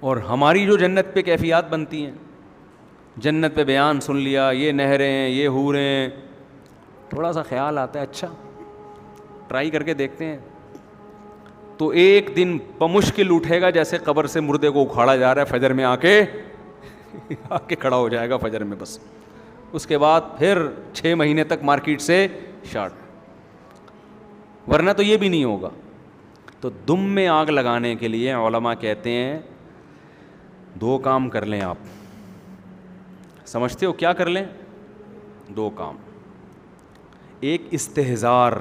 اور ہماری جو جنت پہ کیفیات بنتی ہیں، جنت پہ بیان سن لیا، یہ نہریں، یہ حوریں، تھوڑا سا خیال آتا ہے اچھا ٹرائی کر کے دیکھتے ہیں، تو ایک دن بمشکل اٹھے گا جیسے قبر سے مردے کو اکھاڑا جا رہا ہے، فجر میں آ کے کھڑا ہو جائے گا فجر میں، بس اس کے بعد پھر 6 مہینے تک مارکیٹ سے شارٹ، ورنہ تو یہ بھی نہیں ہوگا. تو دم میں آگ لگانے کے لیے علماء کہتے ہیں 2 کام کر لیں. آپ سمجھتے ہو کیا کر لیں؟ 2 کام. ایک استحضار،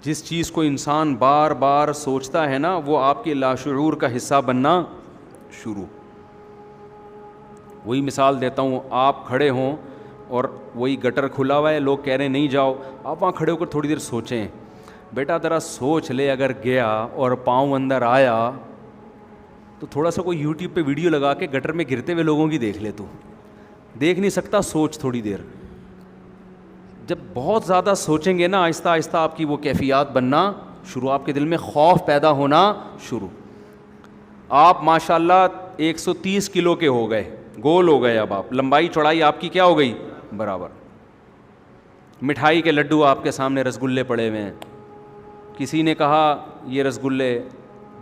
جس چیز کو انسان بار بار سوچتا ہے نا وہ آپ کے لاشعور کا حصہ بننا شروع. وہی مثال دیتا ہوں، آپ کھڑے ہوں اور وہی گٹر کھلا ہوا ہے، لوگ کہہ رہے ہیں نہیں جاؤ، آپ وہاں کھڑے ہو کر تھوڑی دیر سوچیں، بیٹا ذرا سوچ لے اگر گیا اور پاؤں اندر آیا تو تھوڑا سا کوئی یوٹیوب پہ ویڈیو لگا کے گٹر میں گرتے ہوئے لوگوں کی دیکھ لے. تو دیکھ نہیں سکتا، سوچ تھوڑی دیر. جب بہت زیادہ سوچیں گے نا آہستہ آہستہ آپ کی وہ کیفیات بننا شروع، آپ کے دل میں خوف پیدا ہونا شروع. آپ ماشاء اللہ 130 کلو کے ہو گئے، گول ہو گئے، اب آپ لمبائی چوڑائی آپ کی کیا ہو گئی؟ برابر. مٹھائی کے لڈو آپ کے سامنے رسگلے پڑے ہوئے ہیں، کسی نے کہا یہ رسگلے،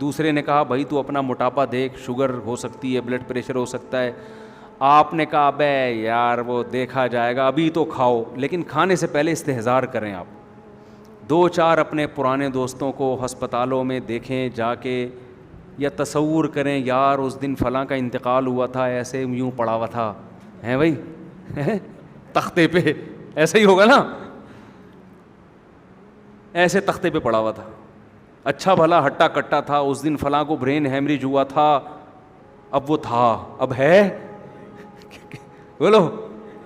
دوسرے نے کہا بھائی تو اپنا موٹاپا دیکھ، شوگر ہو سکتی ہے، بلڈ پریشر ہو سکتا ہے. آپ نے کہا بے یار وہ دیکھا جائے گا، ابھی تو کھاؤ. لیکن کھانے سے پہلے استحضار کریں. آپ 2-4 اپنے پرانے دوستوں کو ہسپتالوں میں دیکھیں جا کے، یا تصور کریں یار اس دن فلاں کا انتقال ہوا تھا، ایسے یوں پڑا ہوا تھا، ہیں بھائی تختے پہ، ایسے ہی ہوگا نا، ایسے تختے پہ پڑا ہوا تھا، اچھا بھلا ہٹا کٹا تھا، اس دن فلاں کو برین ہیمریج ہوا تھا، اب وہ تھا، اب ہے، بولو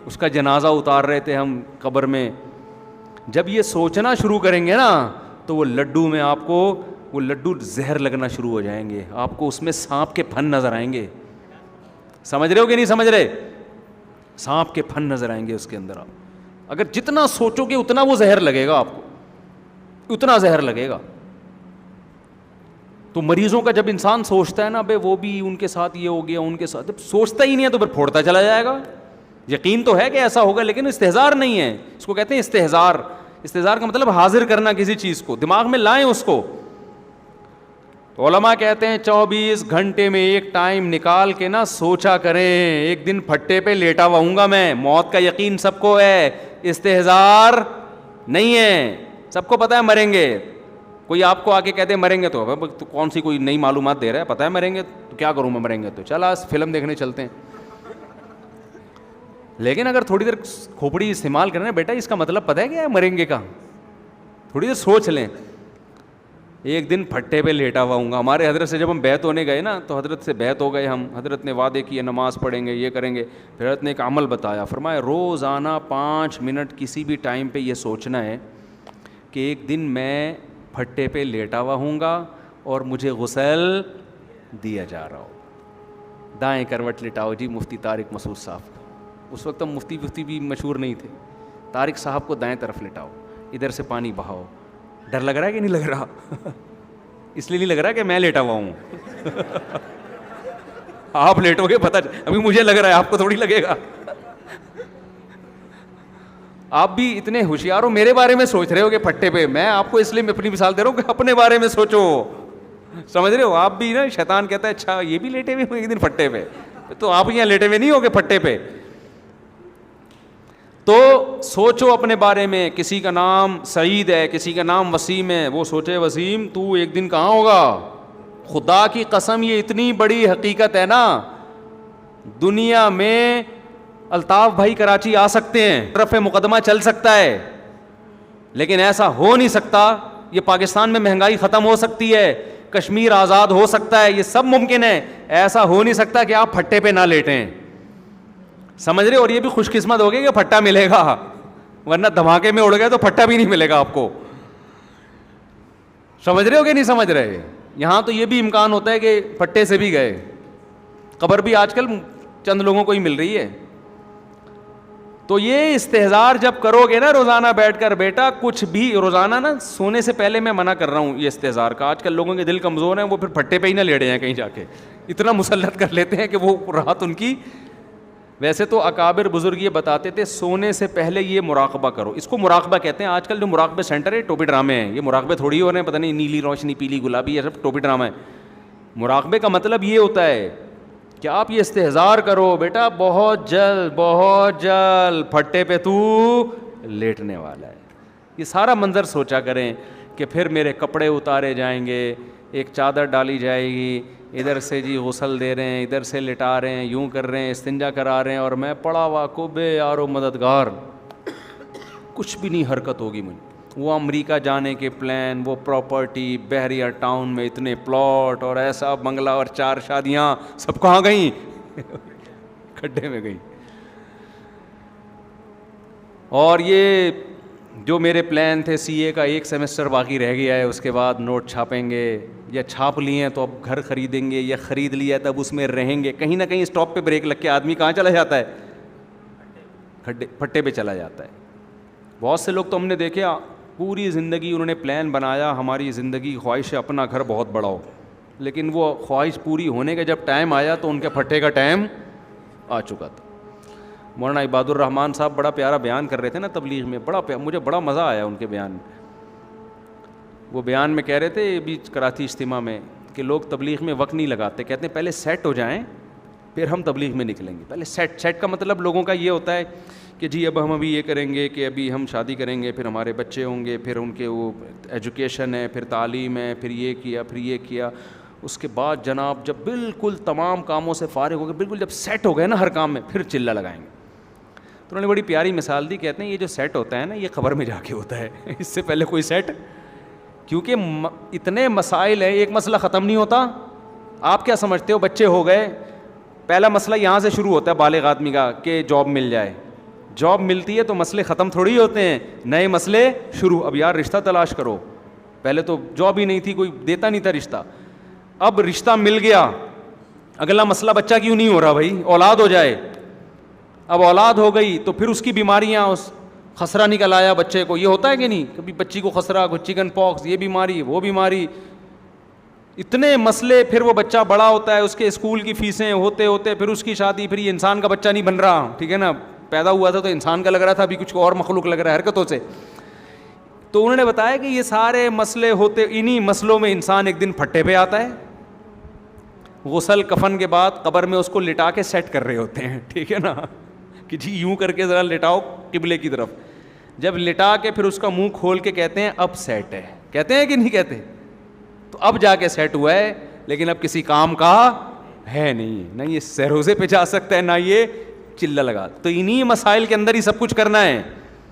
اس کا جنازہ اتار رہے تھے ہم قبر میں. جب یہ سوچنا شروع کریں گے نا تو وہ لڈو میں آپ کو وہ لڈو زہر لگنا شروع ہو جائیں گے، آپ کو اس میں سانپ کے پھن نظر آئیں گے. سمجھ رہے ہو کہ نہیں سمجھ رہے؟ سانپ کے پھن نظر آئیں گے اس کے اندر. آپ اگر جتنا سوچو گے اتنا وہ زہر لگے گا، آپ کو اتنا زہر لگے گا. تو مریضوں کا جب انسان سوچتا ہے نا بھائی وہ بھی ان کے ساتھ یہ ہو گیا، ان کے ساتھ، جب سوچتا ہی نہیں ہے تو پھر پھوڑتا چلا جائے گا. یقین تو ہے کہ ایسا ہوگا لیکن استحضار نہیں ہے. اس کو کہتے ہیں استحضار. استحضار کا مطلب حاضر کرنا کسی چیز کو، دماغ میں لائیں اس کو. علماء کہتے ہیں 24 گھنٹے میں ایک ٹائم نکال کے نا سوچا کریں. ایک دن پھٹے پہ لیٹا ہوا ہوں گا میں، موت کا یقین سب کو ہے، استحضار نہیں ہے. سب کو پتہ ہے مریں گے. کوئی آپ کو آ کے کہتے ہیں مریں گے تو کون سی کوئی نئی معلومات دے رہا ہے، پتہ ہے مریں گے تو کیا کروں میں، مریں گے تو چل آج فلم دیکھنے چلتے ہیں. لیکن اگر تھوڑی دیر کھوپڑی استعمال کریں بیٹا اس کا مطلب پتہ ہے کیا ہے مریں گے کا، تھوڑی دیر سوچ لیں. ایک دن پھٹے پہ لیٹا ہوا ہوں گا. ہمارے حضرت سے جب ہم بیعت ہونے گئے نا تو حضرت سے بیعت ہو گئے ہم، حضرت نے وعدے کیے نماز پڑھیں گے، یہ کریں گے. پھر حضرت نے ایک عمل بتایا، فرمایا روزانہ 5 منٹ کسی بھی ٹائم پہ یہ سوچنا ہے کہ ایک دن میں پھٹے پہ لیٹا ہوا ہوں گا اور مجھے غسل دیا جا رہا ہو. دائیں کروٹ لٹاؤ جی مفتی طارق مسعود صاحب. اس وقت مفتی بھی مشہور نہیں تھے. طارق صاحب کو دائیں طرف لٹاؤ، ادھر سے پانی بہاؤ. ڈر لگ رہا ہے کہ نہیں لگ رہا؟ اس لیے نہیں لگ رہا کہ میں لیٹا ہوا ہوں. آپ لیٹو گے پتہ، ابھی مجھے لگ رہا ہے، آپ کو تھوڑی لگے گا. آپ بھی اتنے ہوشیار ہو، میرے بارے میں سوچ رہے ہو کہ پھٹے پہ. میں آپ کو اس لیے اپنی مثال دے رہا ہوں کہ اپنے بارے میں سوچو. سمجھ رہے ہو؟ آپ بھی نا شیطان کہتا ہے اچھا یہ بھی لیٹے ہوئے ایک دن پھٹے پہ، تو آپ یہاں لیٹے ہوئے نہیں ہوگے پھٹے پہ. تو سوچو اپنے بارے میں. کسی کا نام سعید ہے، کسی کا نام وسیم ہے، وہ سوچے وسیم تو ایک دن کہاں ہوگا. خدا کی قسم یہ اتنی بڑی حقیقت ہے نا، دنیا میں الطاف بھائی کراچی آ سکتے ہیں، رفع مقدمہ چل سکتا ہے، لیکن ایسا ہو نہیں سکتا. یہ پاکستان میں مہنگائی ختم ہو سکتی ہے، کشمیر آزاد ہو سکتا ہے، یہ سب ممکن ہے. ایسا ہو نہیں سکتا کہ آپ پھٹے پہ نہ لیٹیں. سمجھ رہے؟ اور یہ بھی خوش قسمت ہوگی کہ پھٹا ملے گا، ورنہ دھماکے میں اڑ گئے تو پھٹا بھی نہیں ملے گا آپ کو. سمجھ رہے ہو کہ نہیں سمجھ رہے؟ یہاں تو یہ بھی امکان ہوتا ہے کہ پھٹے سے بھی گئے. قبر بھی آج کل چند لوگوں کو ہی مل رہی ہے. تو یہ استحضار جب کرو گے نا روزانہ بیٹھ کر، بیٹا کچھ بھی روزانہ نا سونے سے پہلے میں منع کر رہا ہوں یہ استحضار کا. آج کل لوگوں کے دل کمزور ہیں، وہ پھر پھٹے پہ ہی نہ لیٹے ہیں کہیں جا کے. اتنا مسلط کر لیتے ہیں کہ وہ رات ان کی. ویسے تو اکابر بزرگ یہ بتاتے تھے سونے سے پہلے یہ مراقبہ کرو. اس کو مراقبہ کہتے ہیں. آج کل جو مراقبے سینٹر ہے ٹوپی ڈرامے ہیں. یہ مراقبے تھوڑی ہو رہے ہیں, پتہ نہیں نیلی روشنی پیلی گلابی, یہ سب ٹوپی ڈرامہ ہے. مراقبے کا مطلب یہ ہوتا ہے کہ آپ یہ استحضار کرو بیٹا بہت جلد پھٹے پہ تو لیٹنے والا ہے. یہ سارا منظر سوچا کریں کہ پھر میرے کپڑے اتارے جائیں گے, ایک چادر ڈالی جائے گی, ادھر سے جی غسل دے رہے ہیں, ادھر سے لٹا رہے ہیں, یوں کر رہے ہیں, استنجا کرا رہے ہیں, اور میں پڑا ہوا کو بے یارو مددگار, کچھ بھی نہیں حرکت ہوگی مجھے. وہ امریکہ جانے کے پلان, وہ پراپرٹی, بحریہ ٹاؤن میں اتنے پلاٹ اور ایسا بنگلہ اور 4 شادیاں, سب کہاں گئیں؟ کھڈے میں گئیں. اور یہ جو میرے پلان تھے سی اے کا 1 سیمسٹر باقی رہ گیا ہے, اس کے بعد نوٹ چھاپیں گے, یا چھاپ لیے ہیں تو اب گھر خریدیں گے, یا خرید لیا تب اس میں رہیں گے. کہیں نہ کہیں اسٹاپ پہ بریک لگ کے آدمی کہاں چلا جاتا ہے؟ پھٹے پہ چلا جاتا ہے. بہت سے لوگ تو ہم نے دیکھے پوری زندگی انہوں نے پلان بنایا, ہماری زندگی خواہش ہے اپنا گھر بہت بڑا ہو, لیکن وہ خواہش پوری ہونے کا جب ٹائم آیا تو ان کے پھٹے کا ٹائم آ چکا تھا. مولانا عباد الرحمان صاحب بڑا پیارا بیان کر رہے تھے نا تبلیغ میں, مجھے بڑا مزہ آیا ان کے بیان میں. وہ بیان میں کہہ رہے تھے بھی کراچی اجتماع میں کہ لوگ تبلیغ میں وقت نہیں لگاتے, کہتے ہیں پہلے سیٹ ہو جائیں پھر ہم تبلیغ میں نکلیں گے. پہلے سیٹ کا مطلب لوگوں کا یہ ہوتا ہے کہ جی اب ہم ابھی یہ کریں گے کہ ابھی ہم شادی کریں گے, پھر ہمارے بچے ہوں گے, پھر ان کے وہ ایجوکیشن ہے, پھر تعلیم ہے, پھر یہ کیا, پھر یہ کیا. اس کے بعد جناب جب بالکل تمام کاموں سے فارغ ہو گئے, بالکل جب سیٹ ہو گئے نا ہر کام میں, پھر چلہ لگائیں گے. تو انہوں نے بڑی پیاری مثال دی, کہتے ہیں یہ جو سیٹ ہوتا ہے نا یہ قبر میں جا کے ہوتا ہے, اس سے پہلے کوئی سیٹ, کیونکہ اتنے مسائل ہیں, ایک مسئلہ ختم نہیں ہوتا. آپ کیا سمجھتے ہو, بچے ہو گئے, پہلا مسئلہ یہاں سے شروع ہوتا ہے بالغ آدمی کا کہ جاب مل جائے. جاب ملتی ہے تو مسئلے ختم تھوڑی ہوتے ہیں, نئے مسئلے شروع. اب یار رشتہ تلاش کرو, پہلے تو جاب ہی نہیں تھی, کوئی دیتا نہیں تھا رشتہ, اب رشتہ مل گیا, اگلا مسئلہ بچہ کیوں نہیں ہو رہا بھائی, اولاد ہو جائے. اب اولاد ہو گئی تو پھر اس کی بیماریاں, اس خسرہ نکل آیا بچے کو, یہ ہوتا ہے کہ نہیں, کبھی بچی کو خسرہ, کوئی چکن پاکس, یہ بیماری وہ بیماری, اتنے مسئلے. پھر وہ بچہ بڑا ہوتا ہے, اس کے اسکول کی فیسیں ہوتے ہوتے پھر اس کی شادی, پھر یہ انسان کا بچہ نہیں بن رہا, ٹھیک ہے نا, پیدا ہوا تھا تو انسان کا لگ رہا تھا, ابھی کچھ اور مخلوق لگ رہا ہے حرکتوں سے. تو انہوں نے بتایا کہ یہ سارے مسئلے ہوتے, انہی مسئلوں میں انسان ایک دن پھٹے پہ آتا ہے. غسل کفن کے بعد قبر میں اس کو لٹا کے سیٹ کر رہے ہوتے ہیں, ٹھیک ہے نا, کہ جی یوں کر کے ذرا لٹاؤ قبلے کی طرف. جب لٹا کے پھر اس کا منہ کھول کے کہتے ہیں اب سیٹ ہے, کہتے ہیں کہ نہیں کہتے, تو اب جا کے سیٹ ہوا ہے, لیکن اب کسی کام کا ہے نہیں, نہ یہ سہروزے پہ جا سکتا ہے, نہ یہ چلہ لگا. تو انہی مسائل کے اندر ہی سب کچھ کرنا ہے.